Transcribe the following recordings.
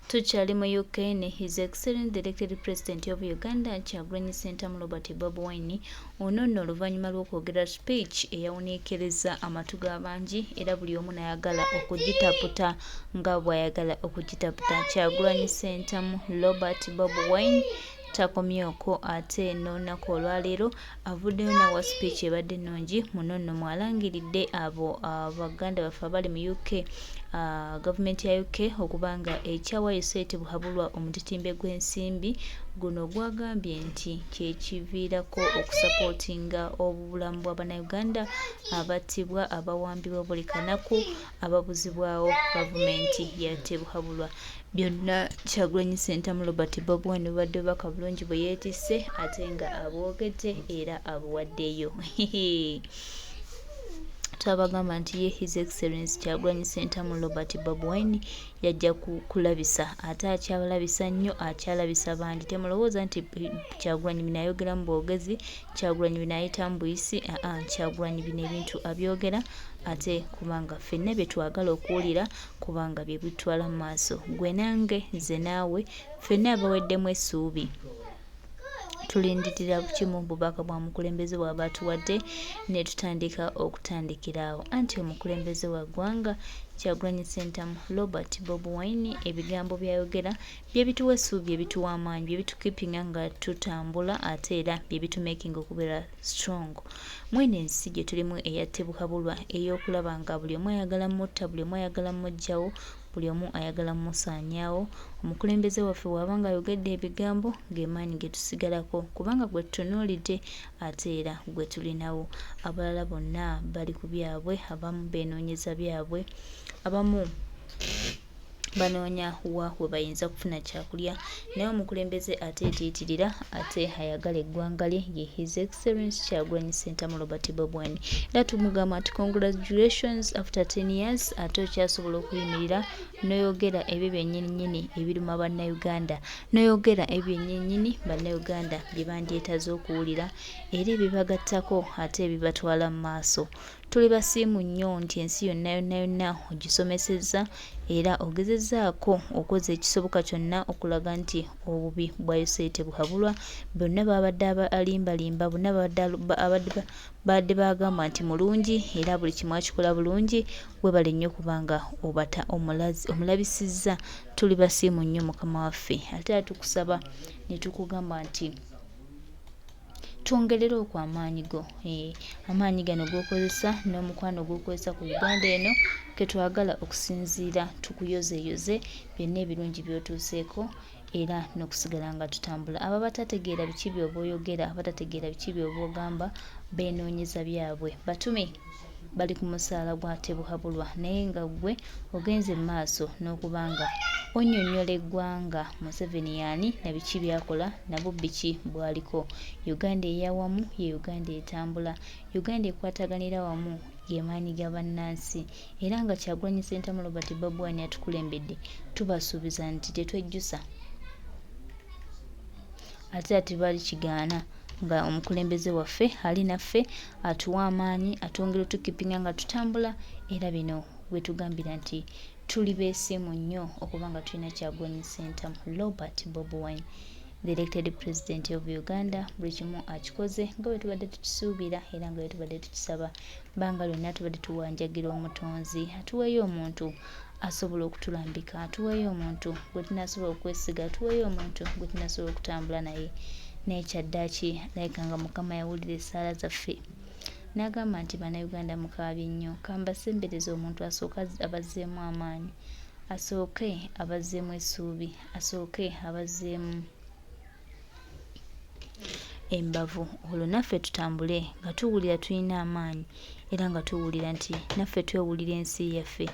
Tukyali mu UK ne His Excellency the Elected President of Uganda Kyagulanyi Ssentamu Robert Bobi Wine ono nno oluvannyuma lw'okwogera speech eyawuniikiriza amatu g'abangi era buli omu n'ayagala okugitaputa nga bw'ayagala okugitaputa. Kyagulanyi Ssentamu Robert Bobi Wine takomyeko ate n'olunaku olwaleero avuddeyo n'awa speech ebadde ennungi muno nno mwalangiridde abo Abaganda baffe abali mu UK gavumenti ya UK okubanga ekyawa H.E Bobi omutitimbe gw'ensimbi guno gwagambye nti kyekiviirako okusapootinga obulamu bw'Abannayuganda abattibwa, abawambibwa buli kanaku, ababuzibwawo gavumenti ya H.E byonna Kyagulanyi Ssentamu Robert Bobi Wine bubadde bubaka bulungi bwe yeetisse ate nga abwogedde era abuwaddeyo. Twabagamba nti ye His Excellency Kyagulanyi Ssentamu Robert Bobi Wine yajja kulabisa ate akyabalabisa nnyo, akyalabisa bangi. Temulowooza nti Kyagulanyi bino ayogera mu bwogezi, Kyagulanyi bino ayita mu buyisi, Kyagulanyi bino ebintu abyogera ate kubanga ffenna bye twagala okuwulira kubanga bye bitwala mu maaso. Gwe nange nze naawe ffenna abaweddemu essuubi tulindirira kimu bubaka bwa mukulembeze bw'aba atuwadde ne tutandika okutandikira awo. Anti omukulembeze wa ggwanga Kyagulanyi Ssentamu Robert Bobi Wine ebigambo by'ayogera bye bituwa essuubi, ebituwa amaanyi, bye bitukipinga nga tutambula ate era bye bitumakinga okubeera strong. Mweno ensi gye tulimu eyattebuhabulwa ey'okulaba nga buli omu ayagala mutta, buli omu ayagala muggyawo, buli omu ayagala musaanyaawo. Omukulembeze waffe bw'aba nga ayogedde ebigambo g'emaanyi ge tusigalako kubanga gwe tutunuulidde ate era gwe tulinawo. Abalala bonna bali ku byabwe, abamu beenoonyeza byabwe, abamu banoonya wa we bayinza kufuna kyakulya, naye omukulembeze ateetiitirira ate ayagala eggwanga lye ye His Excellency Kyagulanyi Ssentamu Robert Bobi Wine. Era tumugamba nti congratulations after 10 years ate okyasobola okuyimirira n'oyogera ebyo byennyini ebiruma Bannayuganda, n'oyogera ebyo byennyini Bannayuganda bye bandyetaaze okuwulira era ebibagattako ate ebibatwala mu maaso. Tuli basiimu nnyo nti ensi yonna ogisomesezza era ogezezzaako okoze ekisoboka kyonna okulaga nti obubi bwa H.E Bobi bonna babadde alimbalimba, bonna babadde bagamba nti mulungi era buli kimu akikola bulungi, webale nnyo kubanga obata omulabisizza. Tuli basiimu nnyo Mukama waffe ate atukusaba ne tukugamba nti twongerere okwo amaanyi go, amaanyi gano g'okozesa n'omukwano gw'okozesa ku Uganda eno ke twagala okusinziira tukuyozeeyoze byonna ebirungi by'otuuseeko era n'okusigala nga tutambula. Abo batategeera biki by'oba oyogera, abatategeera biki by'oba ogamba beenoonyeza byabwe. Batume bali ku musaala gwa tebuhabulwa naye nga ggwe ogenze mu maaso n'okubanga onnyonnyola eggwanga Museveni yaani na biki byakola nabo biki bwaliko. Uganda eyawamu ye Uganda etambula, Uganda ekwataganira wamu gemaanyi ga bannansi era nga Kyagulanyi Ssentamu Robert Bobi Wine atukulembedde tubasuubiza nti tetwejjusa ate bali kigaana nga omukulembeze waffe ali naffe atuwa amaanyi atwongera otukipinga nga tutambula era bino bwe tugambira nti tuli beesiimu nnyo okubanga tulina Kyagulanyi Ssentamu Robert Bobi Wine the Elected President of Uganda. Buli kimu akikoze nga bwe tubadde tukisuubira era nga bwe tubadde tukisaba banga lyonna tubadde tuwanjagira omutonzi atuweeyo omuntu asobola okutulambika, atuweeyo omuntu gwe tunasobola okwesiga, atuweeyo omuntu gwe tunasobola okutambula naye. Nekyaddaaki alabika nga Mukama yawulira essaala zaffe n'agamba nti Bannayuganda mukaabye nnyo, kambasembereze omuntu asooka abazzeemu amaanyi, asooke abazzeemu essuubi, asooke abazzeemu embavu. Olwo naffe tutambule nga tuwulira tulina amaanyi era nga tuwulira nti naffe twewulira ensi yaffe.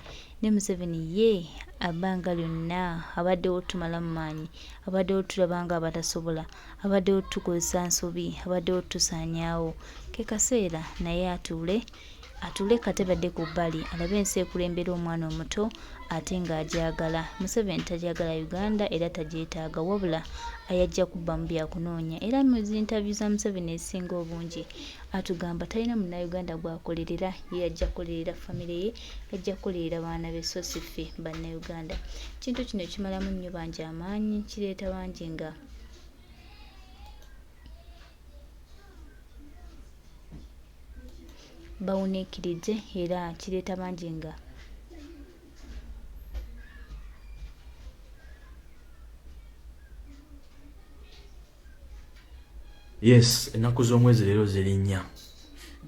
Ne Museveni ye abbanga lyonna abaddewo tumala mu maanyi, abaddewo tulaba nga abatasobola, abaddewo tukozesa nsobi, abaddewo tusaanyaawo. Ke kaseera naye atuule atule katebadde ku bbali alabe ensi ekulembera omwana omuto ate ng'agyagala. Museveni tagyagala Uganda era tagyetaaga wabula ayajja kubba mu byakunoonya. Era mu zinterview za Museveni ezisinga obungi atugamba talina munnayuganda gw'akolerera, ye yajja kukolerera famire ye, yajja kukolerera baana be so si ffe bannayuganda. Kintu kino kimalamu nnyo bangi amaanyi, kireeta bangi nga bawuniikiridde era kireeta bangi nga yes ennaku z'omwezi leero ziri 4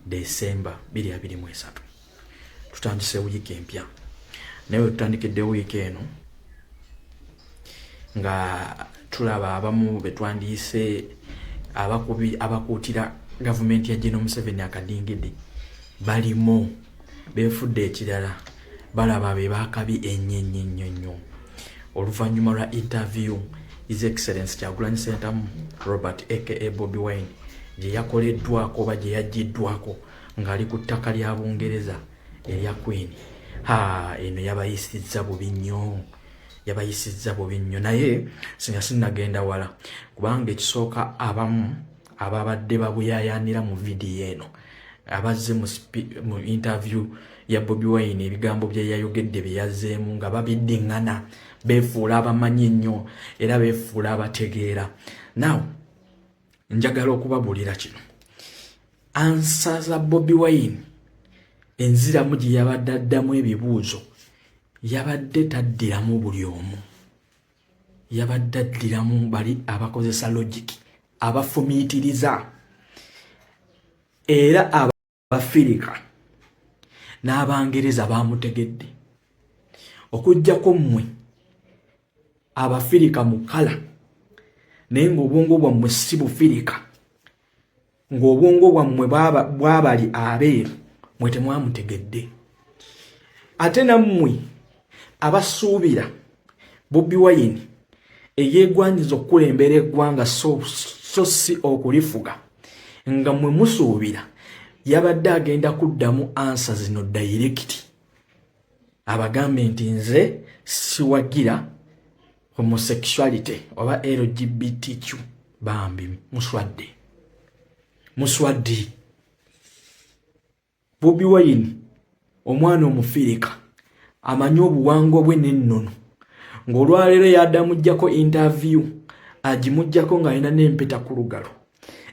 December 2023 tutandise wiiki empya naye tutandikidde wiiki eno nga tulaba abamu betwandiise abakuutira gavumenti ya General Museveni akadingidi balimo befudde ekirala balaba be bakabi ennyo oluvannyuma lwa interview His Excellency Kyagulanyi Ssentamu Robert H.E Bobi Wine gye yakoleddwako oba gye yaggiddwako ng'ali ku ttaka lya Bungereza erya Queen. Eno yabayisizza bubi nnyo, naye singa sinnagenda wala kubanga ekisooka abamu ababadde babuyayanira mu vidiyo eno abazze mu interview ya Bobi Wine ebigambo bye yayogedde bye yazzeemu nga babiddiŋŋana beefuula abamanyi ennyo era beefuula abategeera. Now njagala okubabuulira kino, ansa za Bobi Wine enziramu gye yabadde addamu ebibuuzo yabadde taddiramu buli omu, yabadde addiramu bali abakozesa logic, abafumiitiriza era abafirika n'abangereza bamutegedde okujjako mmwe abafirika mukala naye ng'obwongo bwammwe si bufirika, ng'obwongo bwammwe bwabali abeeru mwe temwamutegedde. Ate nammwe abasuubira Bobi Wine eyeegwanyiza okukulembera eggwanga so si okulifuga nga mwe musuubira yabadde agenda kuddamu ansa zino direct abagambe nti nze siwagira homosexuality oba LGBTQ bambi muswadde. Bobi Wine omwana omufirika amanyi obuwangwa bwe n'ennono ng'olwaleero yaddamugyako interview agimuggyako ng'alina n'empeta ku lugalo,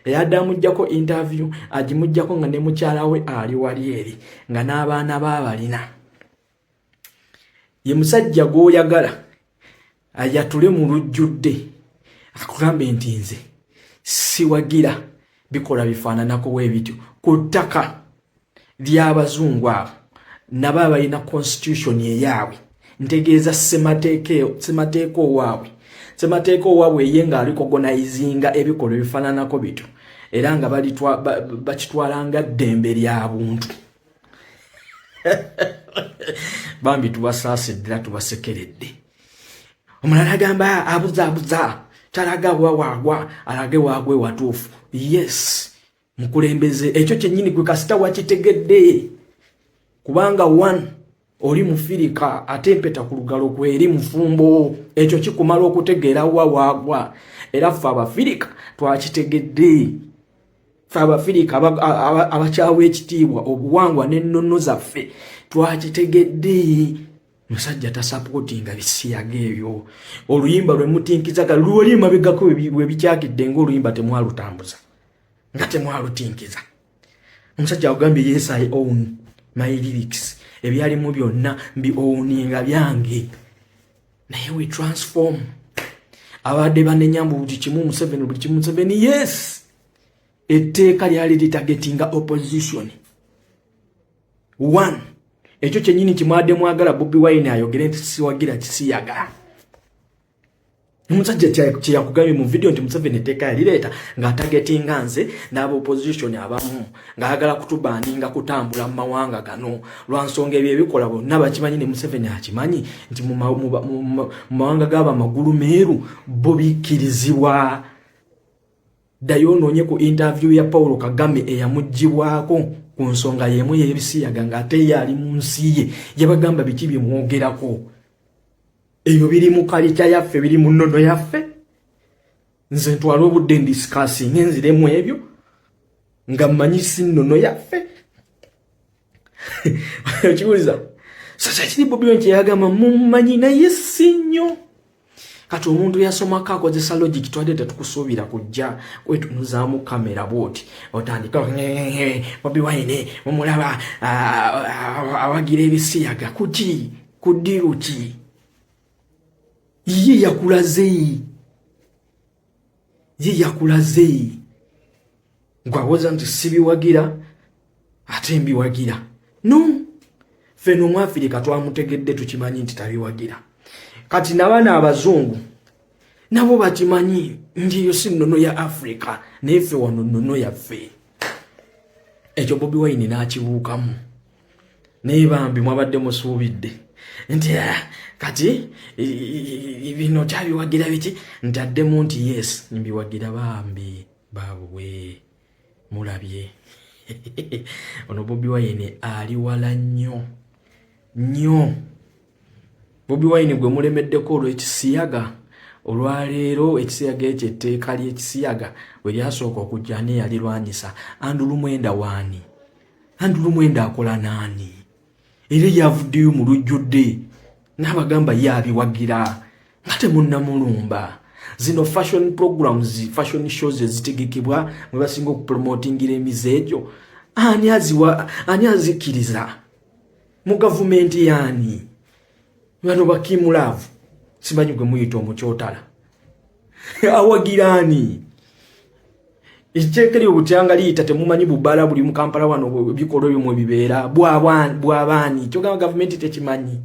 eyaddamugyako interview agimuggyako nga ne mukyala we ali wali eri nga n'abaana baabalina. Ye musajja gw'oyagala ayatule mu lujjudde akugambe nti nze siwagira bikola bifaananako bwebityo ku ttaka ly'abazungu abo nabo abalina constitution eyaabwe, ntegeeza ssemateeka owaabwe ye nga alikogonizinga ebikolwa ebifaananako bityo era nga bakitwala nga ddembe lya buntu. Bambi tubasaasidde era tubasekeredde. Omulala agamba abuzaabuza talaga waagwa alage waagwe watuufu. Yes, mukulembeze ekyo kyennyini gwe kasita wakitegedde kubanga oli mufirika ate empeta ku lugalo kweri mufumbo, ekyo kikumala okutegeera waagwa. Era ffe abafirika twakitegedde, ffe abafirika abakyawa ekitiibwa obuwangwa n'ennono zaffe twakitegedde. Musajja tasapootinga bisiyaga ebyo. Oluyimba lwe mutinkiza lwoli mabegako we bikyakidde ng'oluyimba temwalutambuza nga temwalutinkiza. Omusajja agambye yes I own my lyrics, ebyalimu byonna mbi-owninga byange. Naye we transform. Abadde banenyambu buli kimu Museveni, yes, etteeka lyali litagetinga opposition. Ekyo kyennyini kimwadde mwagala Bobi Wine ayogere nti siwagira kisiyaga. Omusajja kyeyakugambye mu video nti Museveni etteeka yalireeta ng'atagetinga nze n'aba opposition abamu ng'ayagala kutubaninga kutambula mu mawanga gano lwa nsonga ebyo ebikola bonna bakimanyi ne Museveni akimanyi nti mu mawanga g'aba magulu meeru bo bikkirizibwa. Ddayo onoonye ku interview ya Paulo Kagame eyamuggyibwako ku ku nsonga y'emu y'ebisiyaga ng'ate ye ali mu nsi ye yabagamba biki bye mwogerako ebyo biri mu kalita yaffe biri mu nnono yaffe nze ntwala obudde ndisikasinga enziremu ebyo nga mmanyi si nnono yaffe okiwuliza sasa H.E Bobi Wine kyeyagamba mummanyi naye si nnyo kati omuntu yasomako akozesa logic twadde tetukusuubira kujja kwetunuzaamu kamera bwoti otandika Bobi Wine mumulaba awagira ebisiyaga kuki kudiru ki ye yakulaze ngwawoza nti sibiwagira ate mbiwagira no feno mu Afrika twamutegedde tukimanyi nti tabiwagira kati n'abaana abazungu nabo bakimanyi nti eyo si nnono ya Afrika naye ffe wano nnono yaffe ekyo Bobi Wine n'akibuukamu naye bambi mwabadde musuubidde nti kati bino kyabiwagira biki ntaddemu nti yes mbiwagira bambi baabwe mulabye ono Bobi Wine ali wala nnyo Bobi Wine gwe mulemeddeko olw'ekisiyaga olwaleero ekisiyaga ekyo etteeka ly'ekisiyaga we lyasooka okujja ne yalirwanyisa Andrew Mwenda waani Andrew Mwenda akola naani era yavuddeyo mu lujjudde n'abagamba ye abiwagira nga temunnamulumba zino fashion programs fashion shows ezitegekebwa mwe basinga okupromotingira emize egyo ani azikiriza mu gavumenti yaani bano bakimulavu simanyi gwe muyita omukyotala awagirani ikyekeri obutyanga liyita temumanyi bubala buli mu Kampala wano bikolo byomwe bibeera bw'abaani kyogamba gavumenti tekimanyi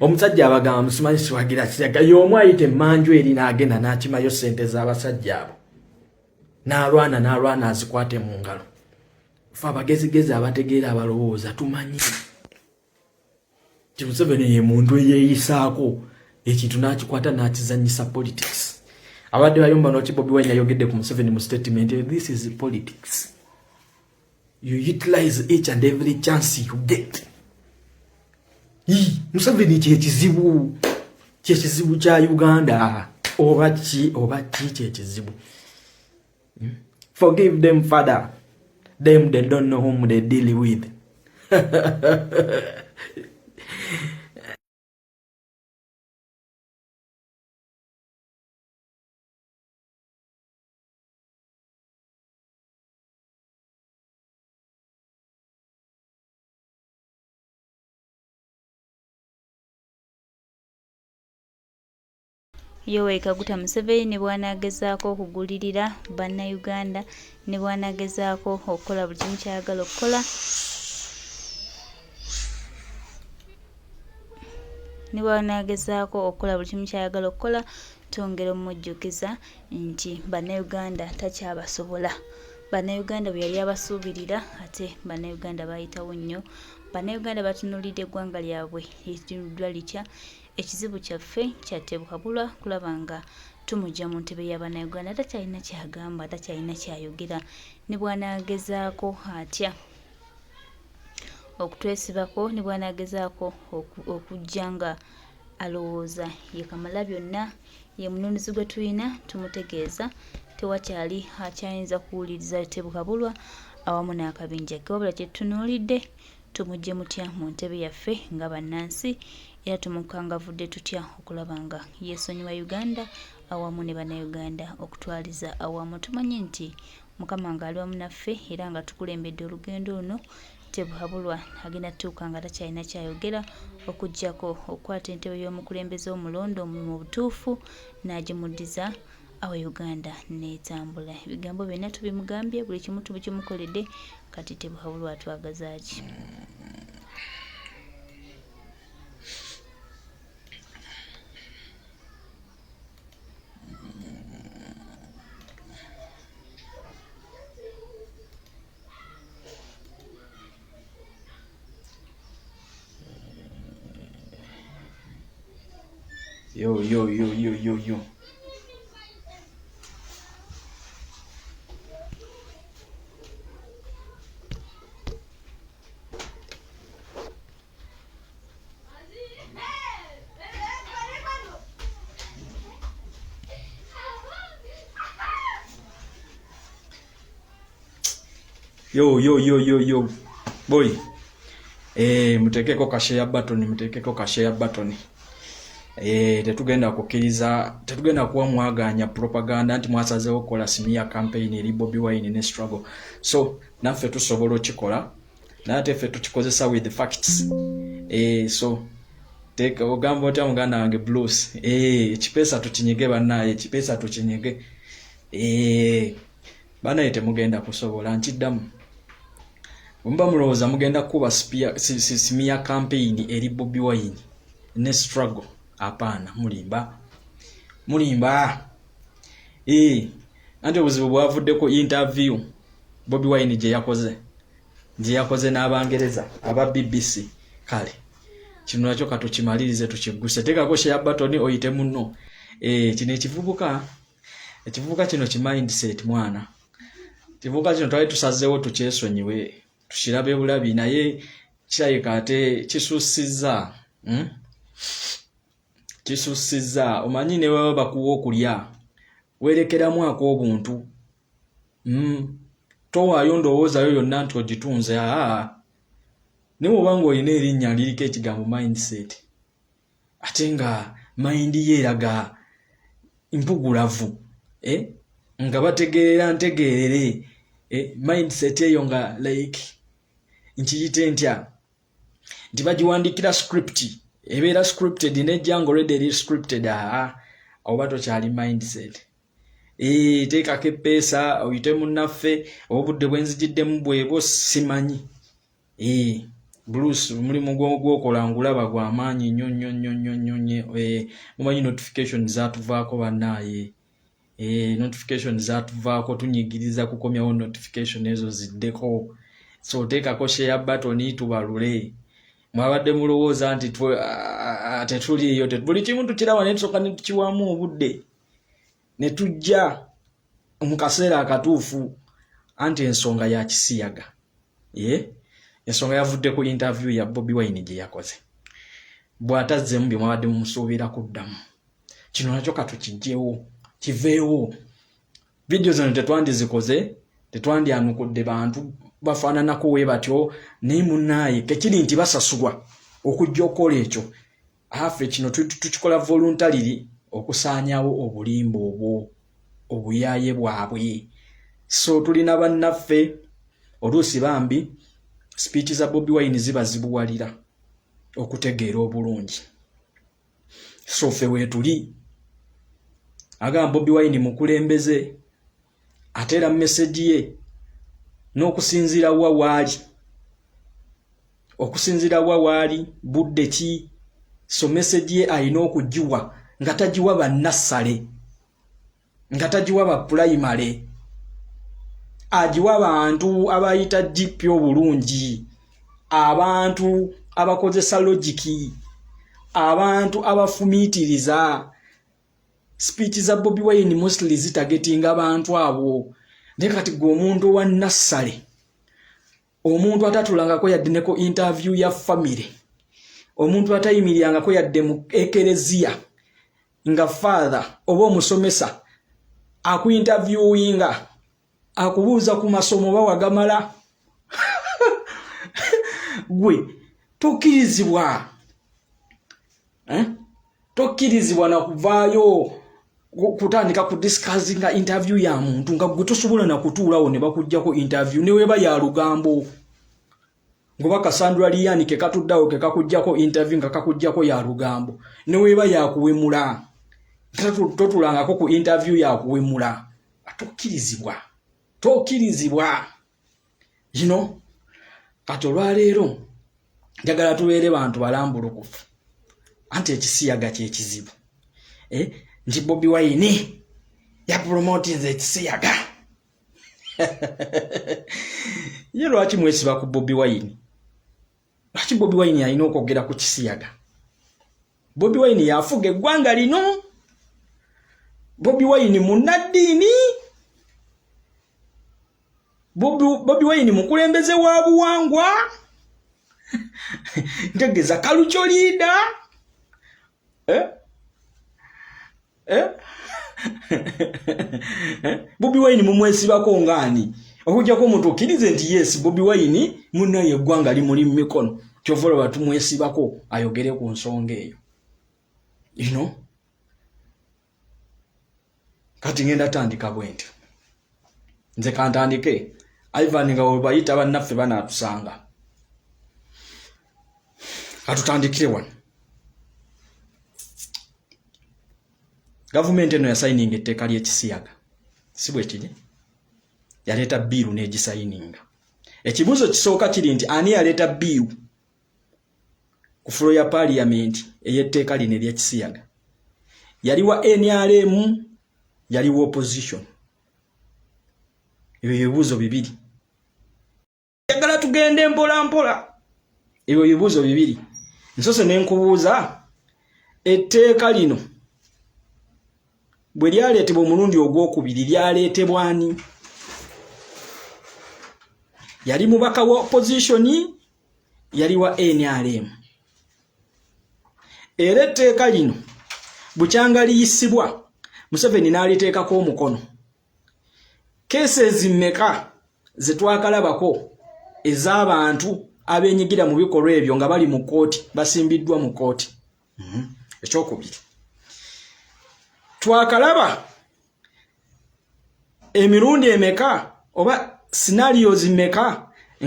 omusajja abagamba musimanyi siwagira kisiyaga y'omu ayita emmanju eri n'agenda n'akimayo ssente z'abasajja abo n'alwana azikwate mu ngalo fe abagezigezi abategeera abalowooza tumanyi ti Museveni ye muntu eyeeyisaako ekintu n'akikwata n'akizannyisa politics abadde bayomba n'H.E Bobi Wine yayogedde ku Museveni mu statement this is politics you utilize each and every chance you get Museveni kyekizibu kya Uganda oba ki kyekizibu forgive them father them they don't know whom they deal with Yoweri Kaguta Museveni ne bw'anaagezaako okugulirira bannayuganda ne bw'anaagezaako okukola buli kimu ky'ayagala okukola twongera omujjukiza nti bannayuganda takyabasobola bannayuganda bwe yali abasuubirira ate bannayuganda bayitawo nnyo bannayuganda batunuulidde eggwanga lyabwe ekitunduddwa litya ekizibu kyaffe kyattebukabulwa kulaba nga tumujja mu ntebe y'abannayuganda takyalina kyagamba takyalina kyayogera ne bw'anaagezaako atya okutwesibako ne bw'anaagezaako okujja nga alowooza ye Kamalabyonna ye mununuzi gwe tulina tumutegeeza tewakyali akyayinza kuwuliriza tebukabulwa awamu n'akabinja ke wabula kye tutunuulidde tumujje mutya mu ntebe yaffe nga bannansi era tumukangavudde tutya okulaba nga yeesonyiwa Uganda awamu ne bannayuganda okutwaliza awamu tumanye nti Mukama nga ali wamu naffe era nga tukulembedde olugendo luno tebukabulwa agenda tuuka nga takyalina kyayogera okuggyako okukwata entebe y'omukulembeze omulondo mu butuufu n'agimuddiza awa Uganda n'etambula ebigambo byonna tubimugambye buli kimu tubikimukoledde kati tebukabulwa atwagaza ki Yo. Yo boy, mutekeko ka share button. Tetugenda kuwa mwaganya propaganda nti mwasazeewo okukola smear campaign eri Bobi Wine ne struggle. So naffe tusobola okikola naye ate ffe tukikozesa with the facts. So teka ogamba otya muganda wange blues. Ekipesa tukinyige bannaye, ekipesa tukinyige. Bannaye temugenda kusobola nkiddamu. Mba mulowooza mugenda kuba smear campaign eri Bobi Wine ne struggle. Apana, mulimba. Anti obuzibu bwavuddeko interview Bobi Wine gye yakoze n'Abangereza aba BBC. Kale kino nakyo katukimalirize tukiguse. Tekako share button oyite munno. Kino ekivubuka kino ki mindset mwana. Kivubuka kino twali tusazeewo tukyesonyiwe tushirabe bulabi naye kirayika ate kisusiza. Kisusiza omanyi ne baba bakuwa okulya werekeramu ak'obuntu. Towaayo ndowoozayo yonna nti ogitunze. Ne bw'obanga olina erinnya liriko ekigambo mindset ate nga mind ye eraga mpugulavu, nga bategeerera ntegeerere, mindset eyo nga like nkiyite ntya nti bagiwandikira script ebeera scripted nejja nga already scripted. Oba tokyali mindset. Teekako eppeesa oyite munnaffe obudde bwenzigiddemu bwebo simanyi. Bruce mulimu gw'okola ngulaba gwa maanyi nnyo. Mumanyi notification zaatuvaako bannaaye. Notification zaatuvaako tunyigiriza kukomyawo notification ezo ziddeko. So teekako share button tubalule. Mwabadde mulowooza nti tetuliyo, buli kimu tukiraba ne tusooka ne tukiwaamu obudde ne tujja mu kaseera akatuufu. Anti ensonga ya kisiyaga. Ensonga yavudde ku interview ya Bobi Wine gye yakoze. Bw'atazzemu bye mwabadde mumusuubira kuddamu. Kino nakyo katukijjewo kiveewo. Video zino tetwandizikoze, tetwandyanukudde bantu bafaananako we batyo naye munnaaye kekiri nti basasulwa okujja okukola ekyo. Ffe kino tukikola voluntarily okusaanyaawo obulimba obwo obuyaaye bwabwe. So tulina bannaffe oluusi bambi speech za Bobi Wine ziba zibuwalira okutegeera obulungi. So ffe weetuli agamba Bobi Wine mukulembeze ateera message ye n'okusinziira wa waali budde ki. So message ye alina okugiwa nga tagiwa bannassale, nga tagiwa ba primary, agiwa abantu abayita GP obulungi, abantu abakozesa logiki, abantu abafumiitiriza. Speech za Bobi Wine mostly zitagetinga abantu abo. Ne kati gwe omuntu owa nassale, omuntu atatulangako yadde neko interview ya family, omuntu atayimirirangako yadde mu ekereziya nga father oba omusomesa akuinterviewinga akubuuza ku masomo bawagamala. Gwe tokkirizibwa na kuvaayo kutandika ku discussinga interview ya muntu nga gwe tosobola na kutuulawo ne bakuggyako interview ne weeba ya lugambo. Ngoba Cassandra Liyani ke katuddawo ke kakuggyako interview nga kakuggyako ya lugambo ne weeba ya kuwemula. Totulangako ku interview ya kuwemula. Tokkirizibwa. Kati olwaleero njagala tubeere bantu balambulukufu. Anti ekisiyaga kyekizibu. Nti Bobi Wine ya promotinze ekisiyaga. Ye lwaki mwesiba ku Bobi Wine? Lwaki Bobi Wine alina okwogera ku kisiyaga? Bobi Wine yafuga eggwanga lino. Bobi Wine munnaddiini. Bobi Wine mukulembeze wa buwangwa. Ntegeza kalucho leader. Bobi Wine mumwesibako ngani okujja ko omuntu okkirize nti yes Bobi Wine munnaye eggwanga limuli mu mikono kyovola batumwesibako ayogere ku nsonga eyo kati ngenda tandika bwenti nze kantandike Ivan nga webayita bannaffe banaatusanga katutandikire wano gavumenti eno yasayininga etteeka ly'ekisiyaga si bwe kiri yaleeta biiru n'egisayininga ekibuuzo kisooka kiri nti ani yaleeta biiru ku fulo ya parliament ey'etteeka lino ery'ekisiyaga yaliwa NRM yaliwa opposition ebyo bibuuzo bibiri njagala tugende mpola mpola ebyo bibuuzo bibiri nsose nenkubuuza etteeka lino bwe lyaleetebwa omulundi ogwokubiri lyaleetebwa ani yali mubaka wa opposition yaliwa NRM era etteeka lino bukyanga liyisibwa Museveni n'aliteekako omukono cases mmeka ze twakalabako ez'abantu abenyigira mu bikolwa ebyo nga bali mu kooti basimbiddwa mu kooti ekyokubiri twakalaba emirundi emeka oba scenarios mmeka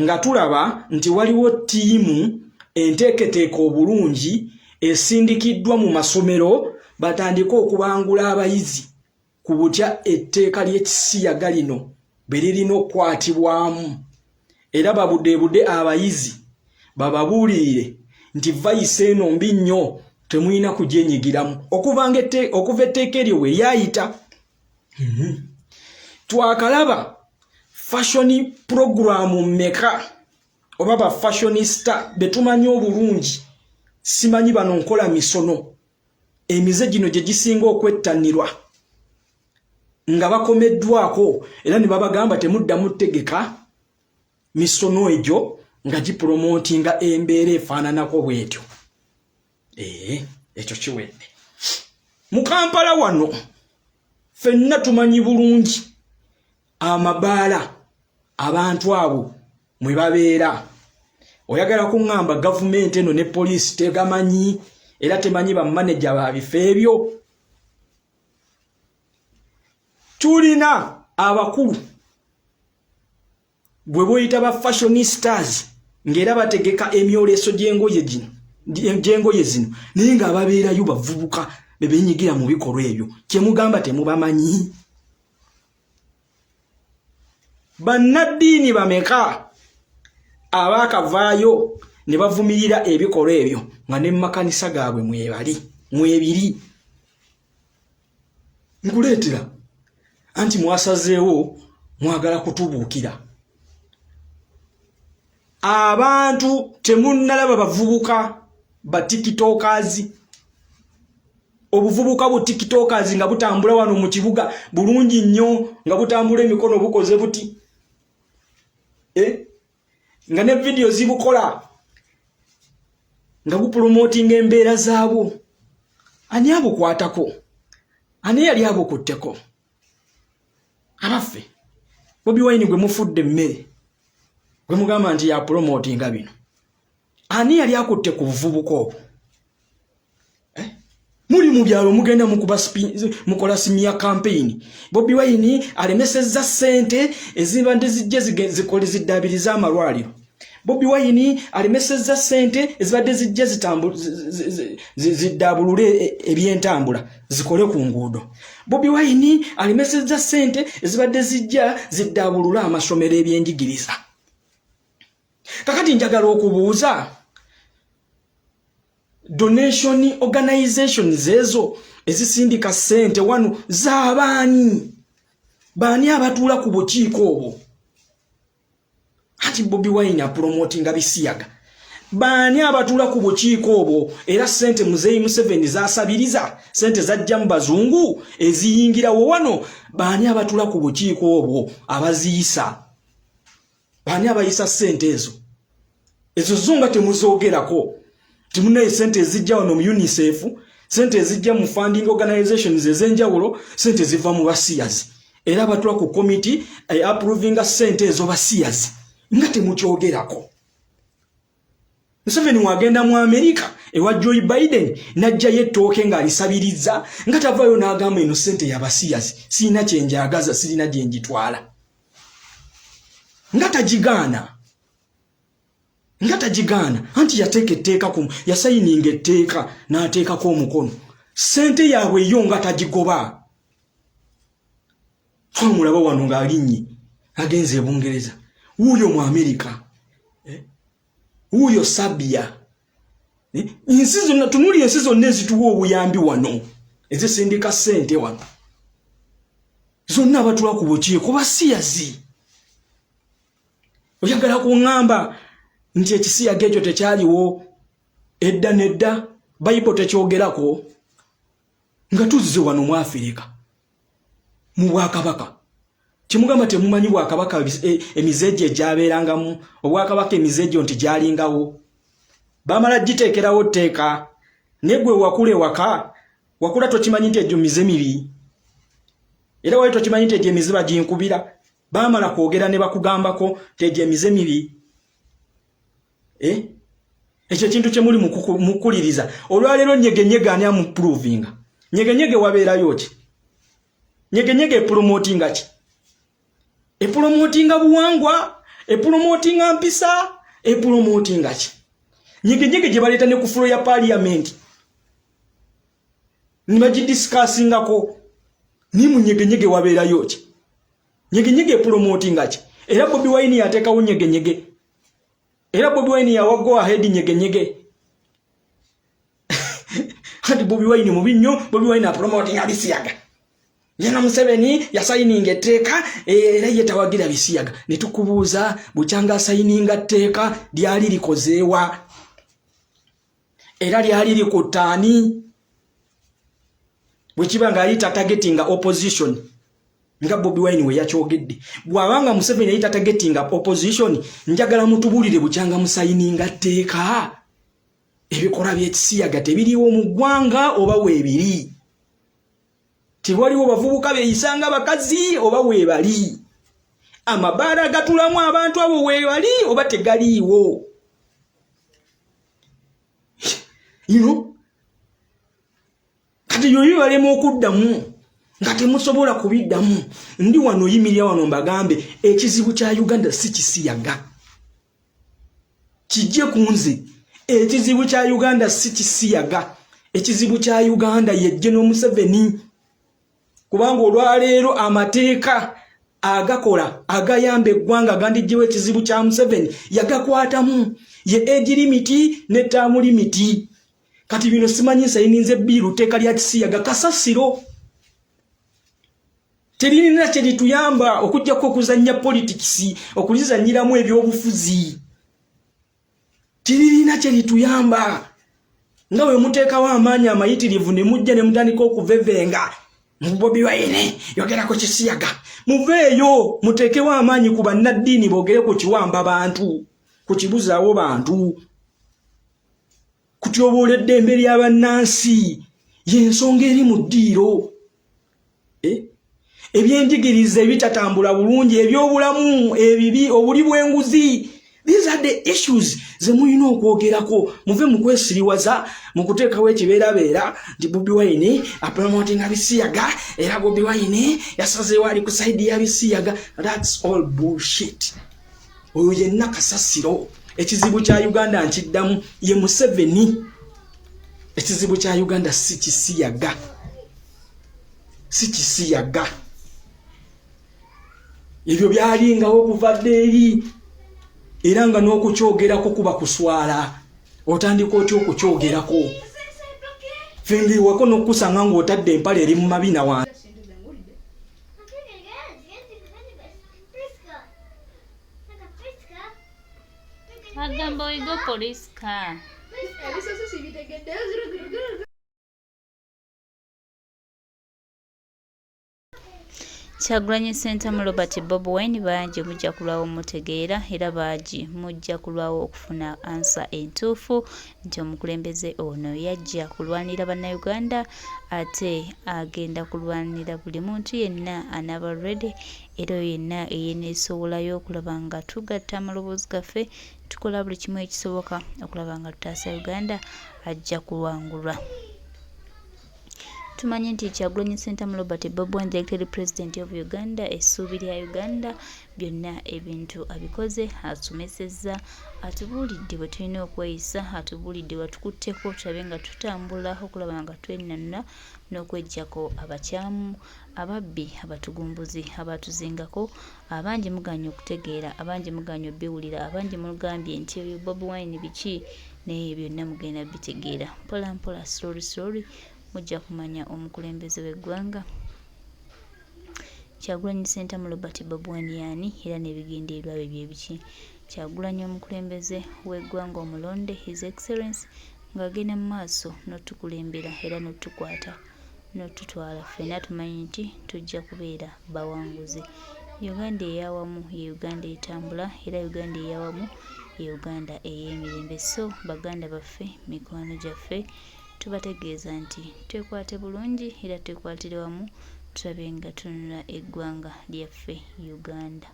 nga tulaba nti waliwo ttiimu enteeketeeka obulungi esindikiddwa mu masomero batandika okubangula abayizi ku butya etteeka ly'ekisiyaga lino bwe lirina okukwatibwamu era babudeebude abayizi bababuulirire nti vayise eno mbi nnyo temulina kugyenyigiramu okuva etteeka eryo bwe lyayita twakalaba fashion program mmeka oba ba fashionista betumanyi obulungi simanyi bano nkola misono emize gino gye gisinga okwettanirwa nga bakomeddwako era ne babagamba temuddamu tegeka misono egyo nga gipromotinga embeera efaananako bwetyo ekyo kiwedde mu Kampala wano ffenna tumanyi bulungi amabaala abantu abo mwe babeera oyagala kuŋŋamba gavumenti eno ne poliisi tegamanyi era temanyi bamaneja ba bifo ebyo tulina abakulu bwe boyita ba fashionistas ng'era bategeka emyoleso gy'engoye zino naye ng'ababeerayo bavubuka be benyigira mu bikolwa ebyo kyemugamba temubamanyi bannaddiini bameka abaakavaayo ne bavumirira ebikolwa ebyo nga ne makanisa gaabwe mwebiri nkuleetera anti mwasazeewo mwagala kutubuukira abantu temunnalaba bavubuka ba tiktokers obuvubuka bu tiktokers nga butambula wano mu kibuga bulungi nnyo nga butambula emikono bukoze buti nga ne video zibukola nga bupromoting embeera zaabo ani abo kwatako ani yali abo kutteko abaffe Bobi Wine gwe mufudde mmere gwe mugamba nti ya promoting bino ani yali akutte ku buvubuka obwo muri mu byalo mugenda mukola simia campaign Bobi Wine alemesezza ssente ezibadde zijje zikole ziddabiriza amalwaliro Bobi Wine alemesezza ssente ezibadde zijje ziddabulule ebyentambula zikole ku nguudo Bobi Wine alemesezza ssente ezibadde zijja ziddabulula amasomero ebyenjigiriza kakati njagala okubuuza donation organizations ezo ezisindika ssente wano z'abaani baani abatuula ku bukiiko obwo ati Bobi Wine apromotinga bisiyaga baani abatuula ku bukiiko obwo era ssente muzeeyi museveni zasabiriza ssente zajja mu bazungu eziyingirawo wano baani abatuula ku bukiiko obwo abaziyisa baani abayisa ssente ezo zonga temuzoogerako timunaye ssente ezijja wano mu UNICEF ssente ezijja mu funding organizations ez'enjawulo ssente ziva mu basiyazi era batula ku committee approving ssente ezo basiyazi nga temukyogerako. Museveni wagenda mu America ewa Joe Biden najja yettooke ng'alisabiriza nga tavayo n'agamba eno ssente y'abasiyazi sirina kyenjagaza sirina gye njitwala. Nga tagigaana anti yateeka etteeka yasayininga etteeka n'ateekako omukono. Ssente yaabwe yo nga tagigoba. Twamulaba wano ng'alinnye agenze e Bungereza. Wuuyo mu America. Wuuyo Sabia. Ensi zonna tunuli ensi zonna ezituwa obuyambi wano. Ezisindika ssente wano. Zonna abatula ku bukiiko basiyazi. Oyagala kuŋŋamba nti ekisiyaga ekyo tekyaliwo edda nedda Bayibuli tekyogerako nga tuzze wano mu Afirika mu Bwakabaka. Kimugamba temumanyi Bwakabaka emizeejo egyabeerangamu Obwakabaka emizeejo nti gyalingawo. Bamala giteekerawo tteeka negwe wakule waka wakula tokimanyi nti egyo mize mibi. Era wali tokimanyi nti egyo emize baginkubira. Bamala kwogera ne bakugambako tegye emize mibi. Ekyo kintu kye muli mukuliriza. Olwaleero nyegenyege ani amuprovinga. Nyegenyege wabeerayo ki? Nyegenyege promotinga ki? Promotinga buwangwa, promotinga mpisa, promotinga ki? Nyegenyege gye baleeta ne ku floor ya parliament. Nibagidiscussingako. Ni mu nyegenyege wabeerayo ki? Nyegenyege promotinga ki? Era Bobi Wine yateekawo nyegenyege. Era Bobi Wine yawa go ahead nyegenyege. Hadi Bobi Wine mubi nnyo. Bobi Wine promotinga bisiyaga. Yena Museveni yasayininga etteeka era yetawagira bisiyaga. Ne tukubuuza bukyanga asayininga etteeka lyali likozeewa. Era lyali likutaani. Bwe kiba ng'ayita targetinga opposition. Nga Bobi Wine we yakyogedde. Bw'abanga Museveni yayita targetinga opposition njagala mutubulire bukyanga musayininga tteeka. Ebikola by'ekisiyaga tebiriwo mu ggwanga oba weebiri. Tewaliwo bavubuka beeyisanga bakazi oba weebali. Amabaala gatulamu abantu abo weebali oba tegaliiwo. Kati yoyo balema okuddamu nga temusobola kubiddamu. Ndi wano yimirya wano mbagambe ekizibu kya Uganda si kisiyaga. Kijje kunze. Ekizibu kya Uganda si kisiyaga. Ekizibu kya Uganda yejje no Museveni. Kubanga olwaleero amateeka agakola agayamba eggwanga gandijjewo ekizibu kya Museveni yagakwatamu ye age limit ne term limit. Kati bino simanyi sayininze biru teeka lya kisiyaga kasasiro. Terina kye lituyamba okujjako okuzannya politics okulizanyiramu ebyobufuzi. Terina kye lituyamba. Nga we muteekawo amaanyi amayitirivu ne mujja ne mutandika okuvevenga. Bobi Wine yogera ku kisiyaga. Muveeyo muteekewo amaanyi ku bannaddiini boogere ku kiwamba bantu. Ku kibuzaawo bantu. Kutyoboola eddembe ly'abannansi y'ensonga eri mu ddiiro. Ebyenjigiriza ebitatambula bulungi, ebyobulamu, ebibi, obuli bw'enguzi. These are the issues ze mulina okwogerako. Muve mu kwesiriwaza mu kuteekawo ekibeerabeera nti Bobi Wine apromotinga bisiyaga era Bobi Wine yasazeewo ali ku saidi ya bisiyaga. That's all bullshit. Oyo yenna kasasiro. Ekizibu kya Uganda nkiddamu ye Museveni. Ekizibu kya Uganda si kisiyaga. Si kisiyaga. Ebyo byalingawo okuvadde eri. Era nga n'okukyogerako kuba kuswala. Otandika otya okukyogerako. Fendi wako n'okusanga ng'otadde empale eri mu mabina wange. Agamba oyiga police car. Kyagulanyi Ssentamu Robert Bobi Wine bangi mujja kulwawo mutegeera era bangi mujja kulwawo okufuna ansa entuufu nti omukulembeze ono yajja kulwanira bannayuganda ate agenda kulwanira buli muntu yenna anaaba ready era yenna eyeneesobolayo okulaba nga tugatta amaloboozi gaffe tukola buli kimu ekisoboka okulaba nga tutaasa Uganda ajja kuwangulwa. Tumanyi nti Kyagulanyi Ssentamu Robert Bobi Wine Elected President of Uganda essuubi lya Uganda byonna ebintu abikoze asomesezza atubuulidde bwe tulina okweyisa atubuulidde watukutteko tulabe nga tutambula okulaba nga twenanula n'okweggyako abakyamu ababbi abatugumbuzi abatuzingako abangi muganya okutegeera abangi muganya obbiwulira abangi mugambye nti oyo Bobi Wine biki naye byonna mugenda bitegeera mpola mpola slowly mujja kumanya omukulembeze w'eggwanga Kyagulanyi Ssentamu Robert Bobi Wine yaani era n'ebigendererwa bye bye biki. Kyagulanyi omukulembeze w'eggwanga omulonde His Excellency ng'agenda mu maaso n'otukulembera era n'otukwata n'otutwala ffenna tumanyi nti tujja kubeera bawanguzi. Uganda ey'awamu ye Uganda etambula era Uganda ey'awamu ye Uganda ey'emirembe. So baganda baffe mikwano gyaffe tubategeeza nti twekwate bulungi era twekwatire wamu tulabe nga tununula eggwanga lyaffe Uganda.